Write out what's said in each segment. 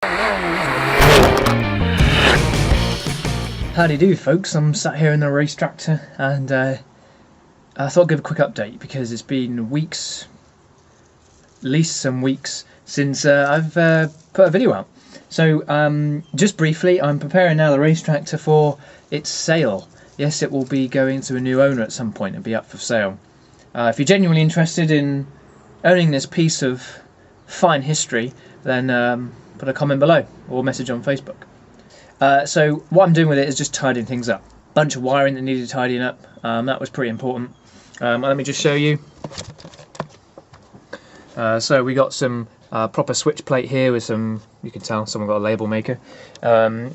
Howdy do, folks. I'm sat here in the race tractor, and I thought I'd give a quick update because it's been weeks, at least some weeks, since I've put a video out. So just briefly, I'm preparing now the race tractor for its sale. Yes, it will be going to a new owner at some point and be up for sale. If you're genuinely interested in owning this piece of fine history, then put a comment below or message on Facebook. So what I'm doing with it is just tidying things up. Bunch of wiring that needed tidying up. That was pretty important. Let me just show you. So we got some proper switch plate here with some, you can tell someone got a label maker.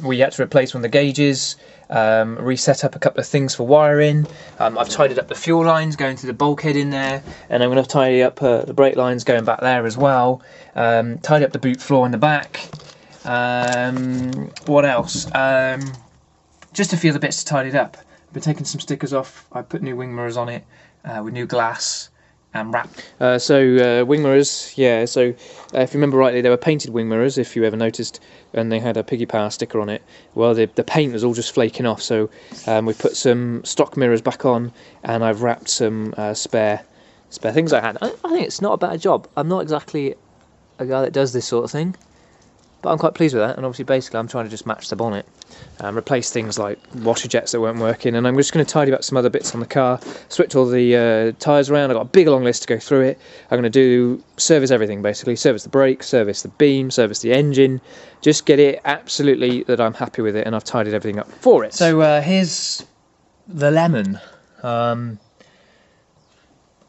We had to replace one of the gauges, reset up a couple of things for wiring. I've tidied up the fuel lines going to the bulkhead in there, and I'm going to tidy up the brake lines going back there as well. Tidy up the boot floor in the back. What else? Just a few other bits to tidy it up. I've been taking some stickers off. I put new wing mirrors on it with new glass and wrap. Wing mirrors, yeah. So if you remember rightly, they were painted wing mirrors, if you ever noticed, and they had a Piggy Power sticker on it. Well, the paint was all just flaking off, so we put some stock mirrors back on, and I've wrapped some spare things I had. I think it's not a bad job. I'm not exactly a guy that does this sort of thing, but I'm quite pleased with that. And obviously, basically, I'm trying to just match the bonnet, replace things like washer jets that weren't working, and I'm just going to tidy up some other bits on the car, switch all the tyres around. I've got a big long list to go through it. I'm going to service everything, basically. Service the brakes, service the beam, service the engine. Just get it absolutely that I'm happy with it, and I've tidied everything up for it. So here's the Lemon OEM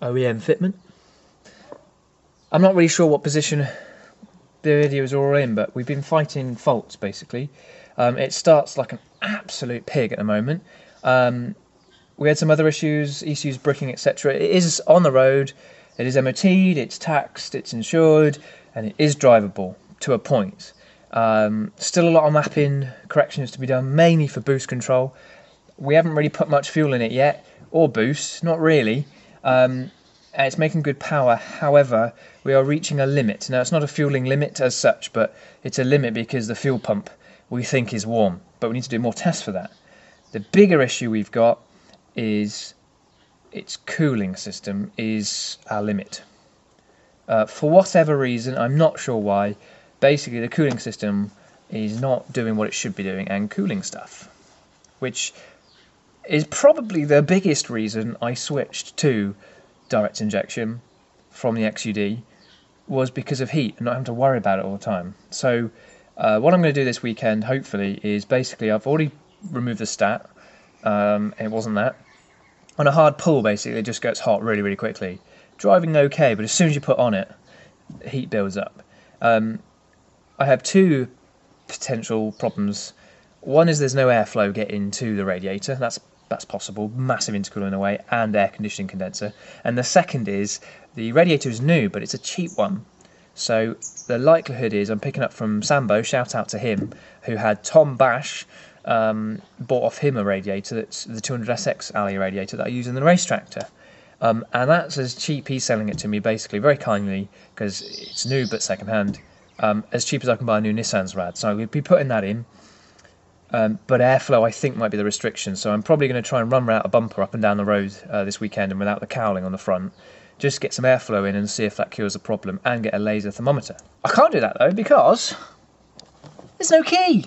fitment. I'm not really sure what position the videos are all in, but we've been fighting faults basically. It starts like an absolute pig at the moment. We had some other issues, ECUs bricking, etc. It is on the road, it is MOT'd, it's taxed, it's insured, and it is drivable to a point. Still a lot of mapping corrections to be done, mainly for boost control. We haven't really put much fuel in it yet, or boost, not really. It's making good power, however, we are reaching a limit. Now, it's not a fueling limit as such, but it's a limit because the fuel pump we think is warm, but we need to do more tests for that. The bigger issue we've got is its cooling system is our limit. For whatever reason, I'm not sure why, basically the cooling system is not doing what it should be doing and cooling stuff, which is probably the biggest reason I switched to direct injection from the XUD, was because of heat and not having to worry about it all the time. So what I'm going to do this weekend, hopefully, is basically I've already removed the stat. It wasn't that. On a hard pull, basically, it just gets hot really, really quickly. Driving okay, but as soon as you put on it, the heat builds up. I have two potential problems. One is there's no airflow getting to the radiator. That's possible, massive intercooler in a way, and air conditioning condenser. And the second is, the radiator is new, but it's a cheap one. So the likelihood is, I'm picking up from Sambo, shout out to him, who had Tom Bash bought off him a radiator, that's the 200SX Alley radiator that I use in the race tractor. And that's as cheap, he's selling it to me basically, very kindly, because it's new but second hand, as cheap as I can buy a new Nissan's rad. So we'll be putting that in. But airflow, I think, might be the restriction, so I'm probably going to try and run out a bumper up and down the road this weekend, and without the cowling on the front, just get some airflow in and see if that cures the problem, and get a laser thermometer. I can't do that though because there's no key.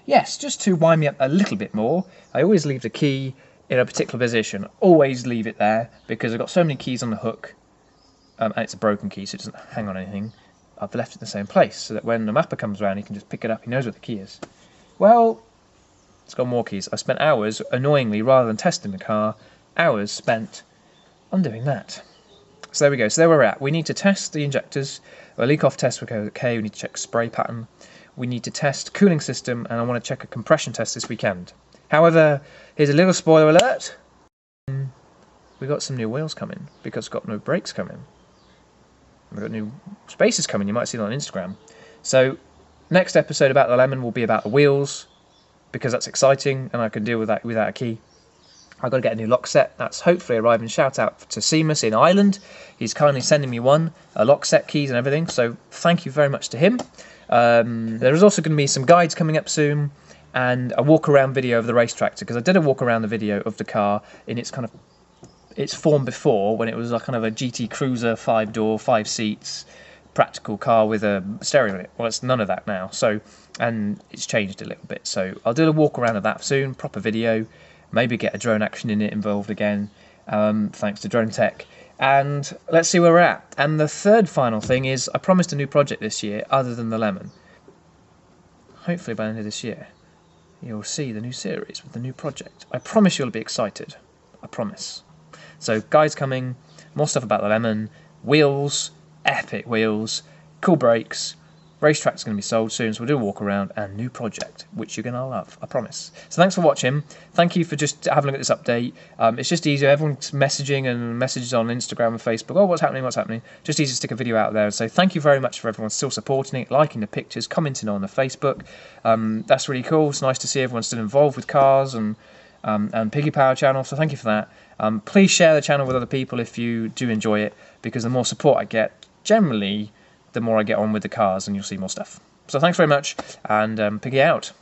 Yes, just to wind me up a little bit more, I always leave the key in a particular position. Always leave it there because I've got so many keys on the hook, and it's a broken key, so it doesn't hang on anything. I've left it in the same place so that when the mapper comes around, he can just pick it up. He knows where the key is. Well, it's got more keys. I spent hours, annoyingly, rather than testing the car, hours spent on doing that. So there we go. So there we're at. We need to test the injectors. A leak-off test will go okay. We need to check spray pattern. We need to test cooling system, and I want to check a compression test this weekend. However, here's a little spoiler alert. We got some new wheels coming because we've got no brakes coming. We've got new spacers coming. You might see it on Instagram. So next episode about the Lemon will be about the wheels, because that's exciting and I can deal with that without a key. I've got to get a new lock set. That's hopefully arriving. Shout out to Seamus in Ireland. He's kindly sending me a lock set, keys and everything. So thank you very much to him. There is also going to be some guides coming up soon, and a walk around video of the race tractor, because I did a walk around the video of the car in its kind of its form before, when it was a kind of a GT Cruiser 5-door, 5 seats, practical car with a stereo in it. Well, it's none of that now, so, and it's changed a little bit. So I'll do a walk around of that soon, proper video, maybe get a drone action in it involved again, thanks to Drone Tech. And let's see where we're at. And the third final thing is, I promised a new project this year other than the Lemon. Hopefully by the end of this year you'll see the new series with the new project. I promise you'll be excited. I promise. So guys coming, more stuff about the Lemon, wheels, epic wheels, cool brakes, racetrack's going to be sold soon, so we'll do a walk around, and new project, which you're going to love, I promise. So thanks for watching. Thank you for just having a look at this update. It's just easier. Everyone's messaging and messages on Instagram and Facebook. Oh, what's happening, what's happening? Just easy to stick a video out there. So thank you very much for everyone still supporting it, liking the pictures, commenting on the Facebook. That's really cool. It's nice to see everyone still involved with cars and Piggy Power channel, so thank you for that. Please share the channel with other people if you do enjoy it, because the more support I get, generally, the more I get on with the cars, and you'll see more stuff. So thanks very much, and Piggy out.